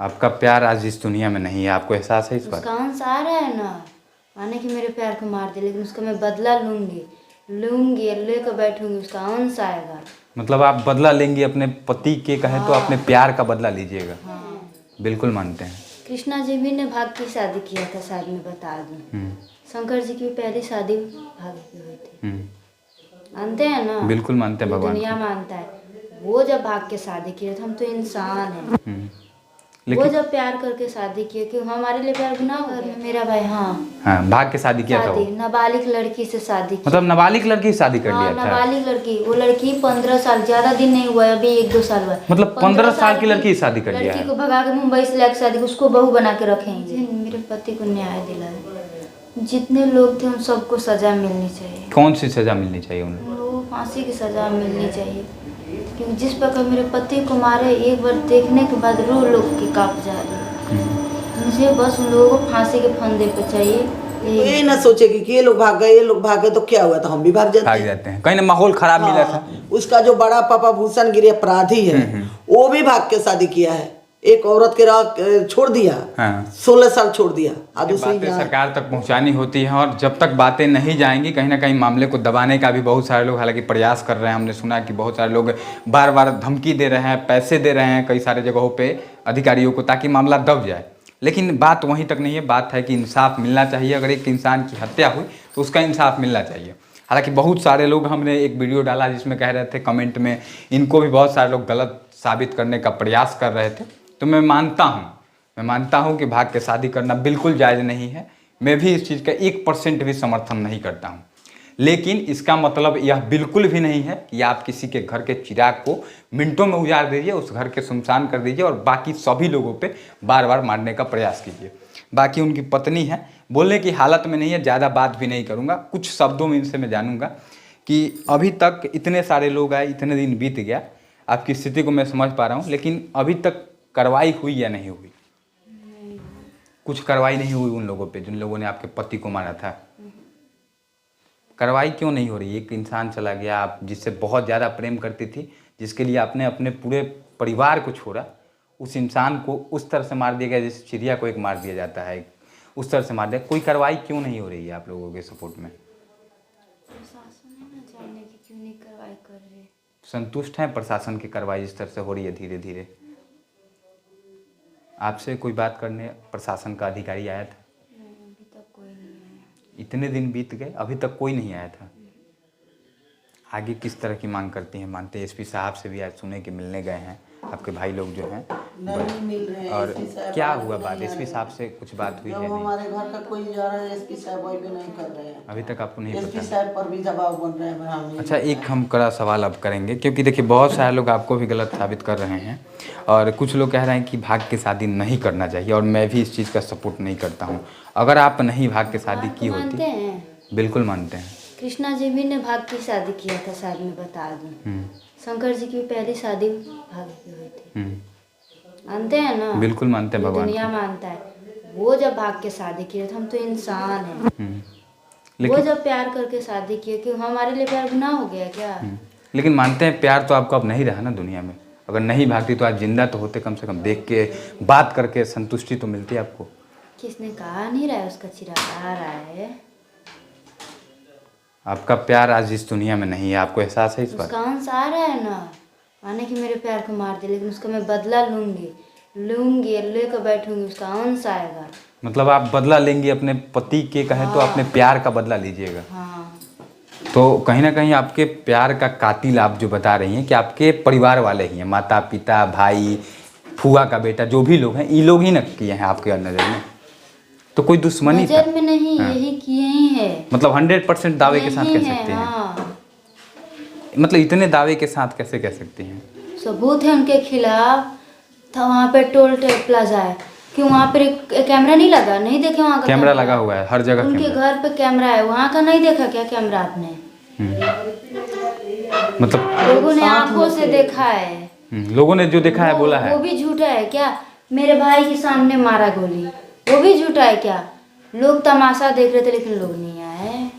आपका प्यार आज इस दुनिया में नहीं है, आपको एहसास है इस बात? उसका अंश आ रहा है ना, माने कि मेरे प्यार को मार दे, लेकिन उसका मैं बदला लूंगी लेकर बैठूंगी, उसका अंश आएगा। मतलब आप बदला लेंगी अपने पति के, कहे तो अपने प्यार का बदला लीजिएगा। हाँ, बिल्कुल मानते हैं। कृष्णा जी भी ने भाग की शादी किया था, शायद मैं बता दूं। शंकर जी की पहली शादी भाग की हुई थी। मानते हैं ना? बिल्कुल मानते हैं पूरी भगवान दुनिया को। मानता है। वो जब भाग के शादी किए थे, हम तो इंसान हैं। वो लेकिन जब प्यार करके शादी किए, क्यों हमारे लिए प्यार गुनाह हो गया? मेरा भाई हाँ भाग के शादी किया था वो। नाबालिग लड़की से शादी की। मतलब नाबालिग लड़की से शादी कर लिया था? नाबालिग लड़की। वो लड़की 15 साल, ज्यादा दिन नहीं हुआ, अभी 1-2 साल हुआ। मतलब 15 साल की लड़की से शादी कर लिया लड़की है? को भगा के मुंबई से लेकर शादी, उसको बहू बना के रखेंगे। मेरे पति को न्याय दिलाए। जितने लोग थे उन सबको सजा मिलनी चाहिए। कौन सी सजा मिलनी चाहिए उन्हें? उन लोगों को फांसी की सजा मिलनी चाहिए, क्योंकि जिस प्रकार मेरे पति को मारे, एक बार देखने के बाद रूह लोग की कांप जा रही है। मुझे बस उन लोगों को फांसी के फंदे पे चाहिए। ये ना सोचेगी कि ये लोग भाग गए तो क्या हुआ, तो हम भी भाग जाते हैं। कहीं ना माहौल खराब मिला था। उसका जो बड़ा पापा भूषण गिरी अपराधी है, वो भी भाग के शादी किया है। एक औरत के राह छोड़ दिया। 16 साल छोड़ दिया। बातें सरकार तक पहुंचानी होती है, और जब तक बातें नहीं जाएंगी, कहीं ना कहीं मामले को दबाने का भी बहुत सारे लोग हालांकि प्रयास कर रहे हैं। हमने सुना कि बहुत सारे लोग बार बार धमकी दे रहे हैं, पैसे दे रहे हैं कई सारे जगहों पे अधिकारियों को, ताकि मामला दब जाए। लेकिन बात वहीं तक नहीं है, बात है कि इंसाफ मिलना चाहिए। अगर एक इंसान की हत्या हुई तो उसका इंसाफ मिलना चाहिए। हालांकि बहुत सारे लोग, हमने एक वीडियो डाला जिसमें कह रहे थे कमेंट में, इनको भी बहुत सारे लोग गलत साबित करने का प्रयास कर रहे थे। तो मैं मानता हूँ कि भाग के शादी करना बिल्कुल जायज़ नहीं है। मैं भी इस चीज़ का 1% भी समर्थन नहीं करता हूँ। लेकिन इसका मतलब यह बिल्कुल भी नहीं है कि आप किसी के घर के चिराग को मिनटों में उजाड़ दीजिए, उस घर के सुनसान कर दीजिए और बाकी सभी लोगों पे बार बार मारने का प्रयास कीजिए। बाकी उनकी पत्नी है, बोलने की हालत में नहीं है, ज़्यादा बात भी नहीं करूँगा। कुछ शब्दों में इनसे मैं जानूँगा कि अभी तक इतने सारे लोग आए, इतने दिन बीत गया, आपकी स्थिति को मैं समझ पा रहा हूँ, लेकिन अभी तक कार्रवाई हुई या नहीं हुई? कुछ कार्रवाई नहीं हुई उन लोगों पे जिन लोगों ने आपके पति को मारा था। कार्रवाई क्यों नहीं हो रही? एक इंसान चला गया, आप जिससे बहुत ज़्यादा प्रेम करती थी, जिसके लिए आपने अपने पूरे परिवार को छोड़ा, उस इंसान को उस तरह से मार दिया गया जैसे चिड़िया को एक मार दिया जाता है, उस तरह से मार दिया। कोई कार्रवाई क्यों नहीं हो रही है आप लोगों के सपोर्ट में? क्यों नहीं कार्रवाई कर रहे? संतुष्ट हैं प्रशासन की कार्रवाई इस तरह से हो रही है धीरे धीरे? आपसे कोई बात करने प्रशासन का अधिकारी आया था? नहीं, अभी तक कोई नहीं आया। इतने दिन बीत गए, अभी तक कोई नहीं आया था। आगे किस तरह की मांग करती हैं? मानते हैं एसपी साहब से भी आज सुने कि मिलने गए हैं आपके भाई लोग जो हैं, नहीं मिल रहे हैं। और क्या हुआ बात? एसपी साहब से कुछ बात हुई है? हमारे घर का कोई जा रहा है, एसपी साहब भी नहीं कर रहे हैं। अभी तक आपको नहीं पता? एसपी साहब पर भी दबाव बन रहे हैं। अच्छा, एक हम कड़ा सवाल अब करेंगे, क्योंकि देखिए बहुत सारे लोग आपको भी गलत साबित कर रहे हैं, और कुछ लोग कह रहे हैं कि भाग के शादी नहीं करना चाहिए, और मैं भी इस चीज़ का सपोर्ट नहीं करता हूँ। अगर आप नहीं भाग के शादी की होती? बिल्कुल मानते हैं। कृष्णा जी भी ने भाग की शादी किया था, शायद मैं बता दूं। शंकर जी की पहली शादी भाग की हुई थी। मानते हैं ना? बिल्कुल मानते हैं भगवान को। दुनिया मानता है। वो जब भाग के शादी किए थे, हम तो इंसान हैं। लेकिन वो जब प्यार करके शादी किए, क्यों हमारे लिए प्यार गुनाह हो गया क्या? लेकिन मानते हैं प्यार तो आपको अब नहीं रहा ना दुनिया में। अगर नहीं भागती तो आज जिंदा तो होते, कम से कम देख के बात करके संतुष्टि तो मिलती आपको। किसने कहा नहीं रहा है उसका चिराग आ रहा है? आपका प्यार आज इस दुनिया में नहीं है, आपको एहसास है इस बात? उसका अंश आ रहा है ना, माने कि मेरे प्यार को मार दे, लेकिन उसका मैं बदला लूंगी लेकर बैठूंगी, उसका अंश आएगा। मतलब आप बदला लेंगी अपने पति के, कहे तो अपने प्यार का बदला लीजिएगा। तो कहीं ना कहीं आपके प्यार का कातिल आप जो बता रही हैं कि आपके परिवार वाले ही हैं, माता पिता भाई फुआ का बेटा, जो भी लोग हैं, ये लोग ही न किए हैं आपके नज़र में? तो कोई दुश्मनी नजर में नहीं, यही किए ही है। मतलब 100% दावे के साथ कह सकते हैं? मतलब इतने दावे के साथ कैसे कह सकती हैं? सबूत है उनके खिलाफ। था वहाँ पे टोल प्लाजा है, क्यों वहाँ पे कैमरा नहीं लगा? नहीं देखे वहाँ का कैमरा लगा हुआ है हर जगह। उनके घर पे कैमरा है, वहाँ का नहीं देखा क्या कैमरा आपने? मतलब लोगों ने आंखों से देखा है। लोगों ने जो देखा है बोला है। वो भी झूठा है क्या? मेरे भाई के सामने मारा गोली, वो भी झूठा है क्या? लोग तमाशा देख रहे थे लेकिन लोग नहीं आए।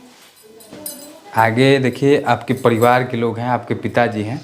आगे देखिए, आपके परिवार के लोग हैं, आपके पिताजी हैं,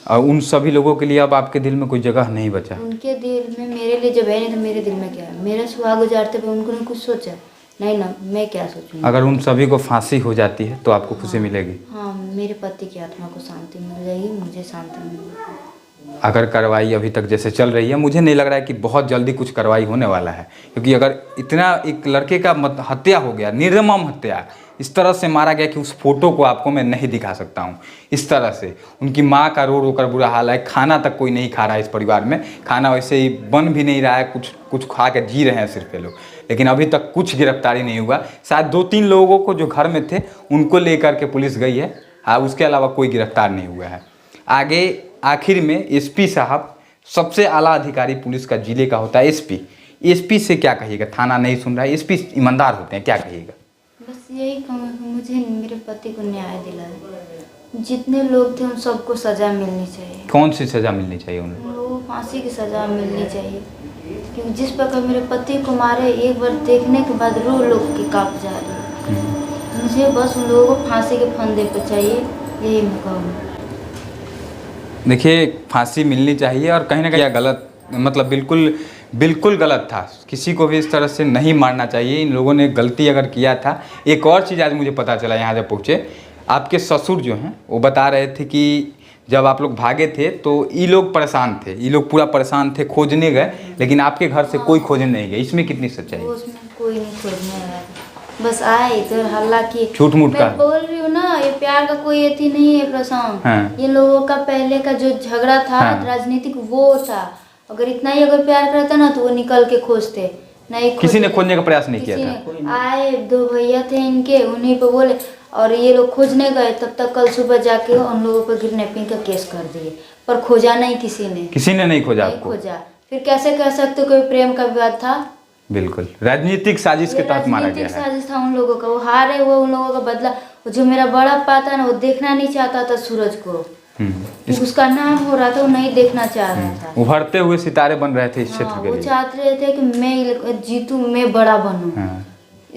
और उन सभी लोगों के लिए अब आपके दिल में कोई जगह नहीं बचा। उनके दिल में मेरे लिए जब है नहीं तो मेरे दिल में क्या है? मेरा सुहाग गुजारते हुए उनको कुछ सोचा नहीं ना, मैं क्या सोचूंगी? अगर उन सभी को फांसी हो जाती है तो आपको खुशी मिलेगी? हाँ, मेरे पति की आत्मा को शांति मिल जाएगी, मुझे शांति मिलेगी। अगर कार्रवाई अभी तक जैसे चल रही है, मुझे नहीं लग रहा है कि बहुत जल्दी कुछ कार्रवाई होने वाला है, क्योंकि अगर इतना एक लड़के का हत्या हो गया, निर्मम हत्या, इस तरह से मारा गया कि उस फोटो को आपको मैं नहीं दिखा सकता हूँ। इस तरह से उनकी माँ का रो रो कर बुरा हाल है, खाना तक कोई नहीं खा रहा है इस परिवार में, खाना वैसे ही बन भी नहीं रहा है, कुछ खा के जी रहे हैं सिर्फ ये लोग, लेकिन अभी तक कुछ गिरफ्तारी नहीं हुआ। शायद 2-3 लोगों को जो घर में थे उनको लेकर के पुलिस गई है, हाँ, उसके अलावा कोई गिरफ्तार नहीं हुआ है। आगे आखिर में एसपी साहब, सबसे आला अधिकारी पुलिस का जिले का होता है एसपी से क्या कहिएगा? थाना नहीं सुन रहा है, एसपी ईमानदार होते हैं, क्या कहिएगा? बस यही कहूँगा, मुझे मेरे पति को न्याय दिलाए। जितने लोग थे उन सबको सज़ा मिलनी चाहिए। कौन सी सज़ा मिलनी चाहिए उन लोगों को? फांसी की सज़ा मिलनी चाहिए, क्योंकि जिस प्रकार मेरे पति को मारे, एक बार देखने के बाद रूह लोग की काँप जा रही है। मुझे बस उन लोगों को फांसी के फंदे पे चाहिए, यही मैं कहूँगा। देखिए, फांसी मिलनी चाहिए, और कहीं ना कहीं गलत, मतलब बिल्कुल गलत था। किसी को भी इस तरह से नहीं मारना चाहिए। इन लोगों ने गलती अगर किया था। एक और चीज़ आज मुझे पता चला यहाँ जब पहुँचे, आपके ससुर जो हैं वो बता रहे थे कि जब आप लोग भागे थे तो ये लोग परेशान थे, ये लोग पूरा परेशान थे, खोजने गए, लेकिन आपके घर से कोई खोजने नहीं गए। इसमें कितनी सच्चाई है? उसमें कोई नहीं खोजने आया, बस आए इधर हल्ला किए, झूठ मूठ का। मैं बोल रही हूँ ना, ये प्यार का कोई अति नहीं है प्रशांत। हाँ। ये लोगों का पहले का जो झगड़ा था, हाँ। राजनीतिक, वो था। अगर इतना ही अगर प्यार करता ना तो वो निकल के खोजते, नहीं किसी ने खोजने का प्रयास नहीं किया था। आए 2 भैया थे इनके, उन्हीं पे बोले, और ये लोग खोजने गए, तब तक कल सुबह जाके उन लोगों पर किडनैपिंग का केस कर दिए, पर खोजा नहीं किसी ने नहीं खोजा आपको? खोजा। फिर कैसे कह सकते कोई प्रेम का विवाद था? बिल्कुल राजनीतिक साजिश के तहत मारा गया है। साजिश था उन लोगों का, वो हारे हुए उन लोगों का बदला। वो जो मेरा बड़ा पाता है ना, वो देखना नहीं चाहता था सूरज को, उसका नाम हो रहा था, वो नहीं देखना चाह रहा था। उभरते हुए सितारे बन रहे थे इस क्षेत्र के लिए। वो चाहते रहे थे कि मैं जीतूं, मैं बड़ा बनूं।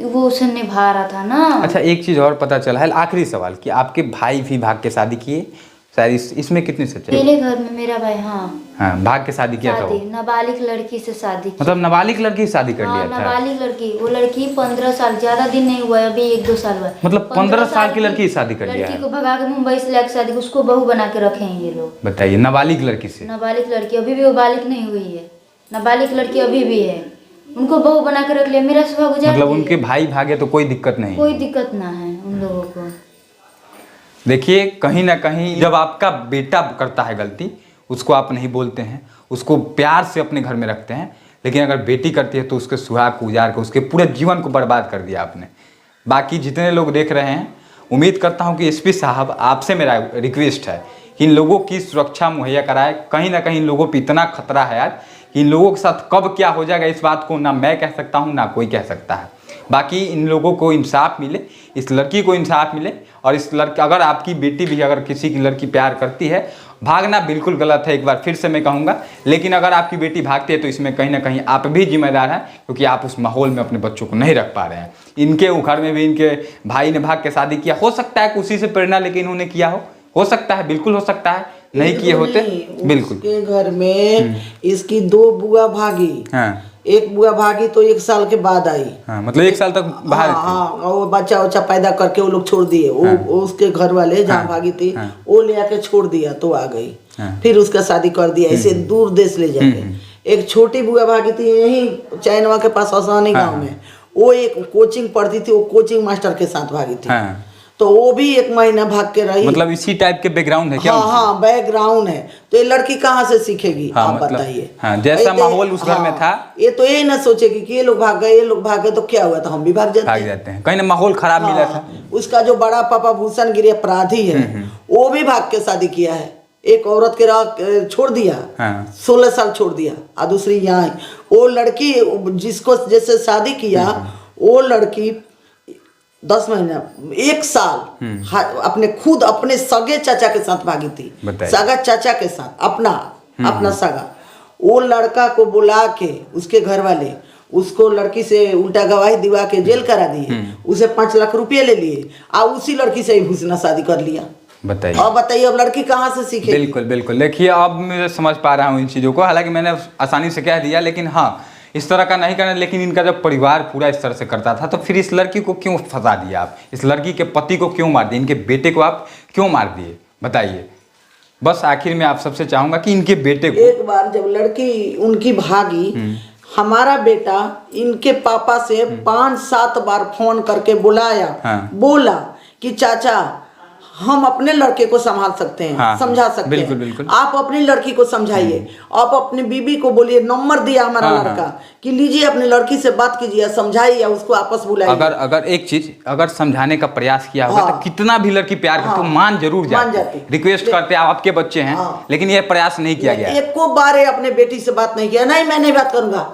वो उसे निभा रहा था ना। अच्छा, एक चीज और पता चला है, आखिरी सवाल, कि आपके भाई भी भाग के शादी किए, शायद इसमें कितनी सच्चाई? पहले घर में मेरा भाई, हाँ, भाग के शादी किया था वो? नाबालिग लड़की से शादी की। मतलब नाबालिग लड़की से शादी कर लिया था? नाबालिग लड़की, वो लड़की 15 साल, ज्यादा दिन नहीं हुआ, अभी 1-2 साल हुआ। मतलब 15 साल की लड़की से शादी कर लिया है? लड़की को भगा के मुंबई से लेकर शादी, उसको बहू बना के रखे हैं ये लोग। बताइए, नाबालिग लड़की से? नाबालिग लड़की, अभी भी वो बालिग नहीं हुई है, नाबालिग लड़की अभी भी है, उनको बहू बना के रख लिया। मेरा सुबह गुजार, मतलब उनके भाई भागे तो कोई दिक्कत नहीं? कोई दिक्कत ना है उन लोगों को। देखिए, कहीं ना कहीं जब आपका बेटा करता है गलती, उसको आप नहीं बोलते हैं, उसको प्यार से अपने घर में रखते हैं, लेकिन अगर बेटी करती है तो उसके सुहाग को उजाड़ के उसके पूरे जीवन को बर्बाद कर दिया आपने। बाकी जितने लोग देख रहे हैं, उम्मीद करता हूं कि एसपी साहब, आपसे मेरा रिक्वेस्ट है कि इन लोगों की सुरक्षा मुहैया कराए। कहीं ना कहीं इन लोगों पर इतना खतरा है आज कि इन लोगों के साथ कब क्या हो जाएगा, इस बात को ना मैं कह सकता हूँ ना कोई कह सकता है। बाकी इन लोगों को इंसाफ मिले, इस लड़की को इंसाफ मिले, और इस लड़की, अगर आपकी बेटी भी अगर किसी की लड़की प्यार करती है, भागना बिल्कुल गलत है, एक बार फिर से मैं कहूँगा, लेकिन अगर आपकी बेटी भागती है तो इसमें कहीं ना कहीं आप भी जिम्मेदार हैं, क्योंकि आप उस माहौल में अपने बच्चों को नहीं रख पा रहे हैं। इनके घर में भी इनके भाई ने भाग के शादी किया, हो सकता है कि उसी से प्रेरणा लेके इन्होंने किया हो सकता है, बिल्कुल हो सकता है, नहीं किए होते बिल्कुल। उसके घर में इसकी 2 बुआ भागी, हाँ, एक बुआ भागी तो 1 साल के बाद आई। हाँ, मतलब 1 साल तक बाहर थी। हाँ, वो बच्चा उच्चा पैदा करके वो लोग छोड़ दिए। वो उसके घर वाले जहाँ भागी थी, वो ले आके छोड़ दिया तो आ गई। फिर उसका शादी कर दिया, इसे दूर देश ले जाके। एक छोटी बुआ भागी थी यही चैनवा के पास आसानी गांव में, वो एक कोचिंग पढ़ती थी, वो कोचिंग मास्टर के साथ भागी थी। तो वो भी 1 महीना भाग के रही। मतलब इसी टाइप के बैकग्राउंड है क्या? हाँ, बैकग्राउंड है। तो ये लड़की कहाँ से सीखेगी? आप मतलब, बताइए। जैसा माहौल उस घर में था, ये तो यही ना सोचेगी कि ये लोग भाग गए, ये लोग भाग गए तो क्या हुआ, तो हम भी भाग जाते हैं। कहीं ना माहौल खराब मिला था। उसका जो बड़ा पापा भूषण गिरी अपराधी है, वो भी भाग के शादी किया है। एक औरत के राह छोड़ दिया, 16 साल छोड़ दिया, और दूसरी यहाँ आई। वो लड़की जिसको जैसे शादी किया, वो लड़की 10 महीना 1 साल अपने सगे चाचा के साथ भागी थी। सगा चाचा के साथ, अपना सगा। वो लड़का को बुला के उसके घर वाले उसको लड़की से उल्टा गवाही दिवा के जेल करा दिए। उसे 5 लाख रुपये ले लिए, और उसी लड़की से ही हुस्ना शादी कर लिया। बताइए। और बताइए अब लड़की कहाँ से सीखे? बिल्कुल बिल्कुल, देखिए अब मैं समझ पा रहा हूँ इन चीज़ों को, हालांकि मैंने आसानी से कह दिया, लेकिन हाँ इस तरह का नहीं करना। लेकिन इनका जब परिवार पूरा इस तरह से करता था तो फिर इस लड़की को क्यों फंसा दिया आप? इस लड़की के पति को क्यों मार दिए? इनके बेटे को आप क्यों मार दिए? बताइए। बस आखिर में आप सबसे चाहूंगा कि इनके बेटे को, एक बार जब लड़की उनकी भागी, हमारा बेटा इनके पापा से 5-7 बार फोन करके बुलाया, बोला कि चाचा हम अपने लड़के को संभाल सकते हैं, समझा सकते बिल्कुल, हैं, बिल्कुल। आप अपनी लड़की को समझाइए। आप अपनी बीबी को बोलिए, नंबर दिया हमारा लड़का कि लीजिए अपनी लड़की से बात कीजिए, समझाइए, उसको आपस बुलाइए। अगर एक चीज अगर समझाने का प्रयास किया होगा तो कितना भी लड़की प्यार करती है मान जरूर जाती, रिक्वेस्ट करते हैं, आपके बच्चे हैं, लेकिन ये प्रयास नहीं किया गया। एको बार अपने बेटी से बात नहीं किया, नहीं मैं नहीं बात करूंगा।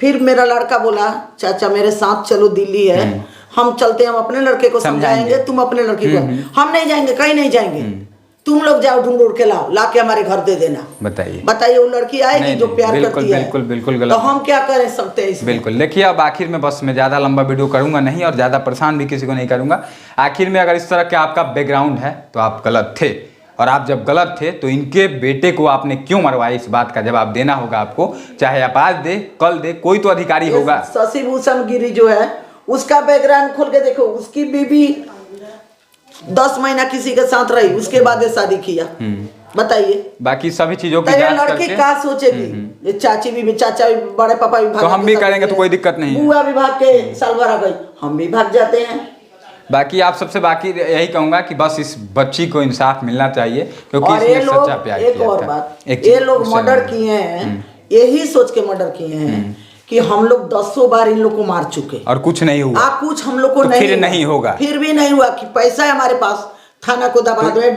फिर मेरा लड़का बोला चाचा मेरे साथ चलो, दिल्ली है, हम चलते हैं, हम अपने लड़के को समझाएंगे, तुम अपने लड़की को। हम नहीं जाएंगे, कहीं नहीं जाएंगे, तुम लोग जाओ ढूंढ के लाओ, ला के हमारे घर दे देना। बताइए वो लड़की आएगी जो प्यार करती है? बिल्कुल बिल्कुल गलत। तो हम क्या कर सकते हैं इसमें? बिल्कुल। देखिए अब आखिर में बस मैं ज़्यादा लंबा वीडियो करूंगा नहीं और ज़्यादा परेशान भी किसी को नहीं करूंगा। आखिर में अगर इस तरह का आपका बैकग्राउंड है तो आप गलत थे, और आप जब गलत थे तो इनके बेटे को आपने क्यों मरवाया, इस बात का जवाब देना होगा आपको। चाहे आप आज दे कल दे, कोई तो अधिकारी होगा। शशि भूषण गिरी जो है उसका बैकग्राउंड खोल के देखो, उसकी बीबी 10 महीना किसी के साथ रही, उसके बाद शादी किया। बताइए बाकी सभी चीजों की जांच लड़की क्या सोचेगी? ये चाची भी, चाचा भी, बड़े पापा भी भाग, तो हम भी करेंगे तो कोई दिक्कत नहीं है। बुआ भी भाग के साल भर आ गई, हम भी भाग जाते हैं। बाकी आप सबसे बाकी यही कहूंगा कि बस इस बच्ची को इंसाफ मिलना चाहिए, क्योंकि और ये लोग एक और बात, ये लोग मर्डर किए हैं, यही सोच के मर्डर किए हैं कि हम लोग 10 बार इन लोग को मार चुके और कुछ नहीं हुआ। कुछ हम लोग को तो नहीं होगा, फिर भी नहीं हुआ कि पैसा है हमारे पास, थाना को दबा देंगे,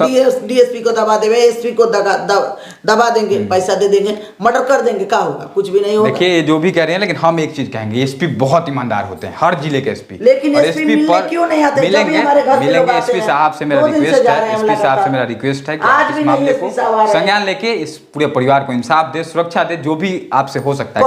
डीएसपी को दबा देंगे, एसपी को दबा देंगे, पैसा दे देंगे, मर्डर कर देंगे, क्या होगा? कुछ भी नहीं होगा। देखिए जो भी कह रहे हैं, लेकिन हम एक चीज कहेंगे, एसपी बहुत ईमानदार होते हैं, हर जिले के एसपी। लेकिन एसपी मिलने क्यों नहीं आते? मिलेंगे एसपी साहब से मेरा रिक्वेस्ट है, एसपी साहब से मेरा रिक्वेस्ट है कि इस मामले को संज्ञान लेके इस पूरे परिवार को इंसाफ दे, सुरक्षा दे, जो भी आपसे हो सकता है।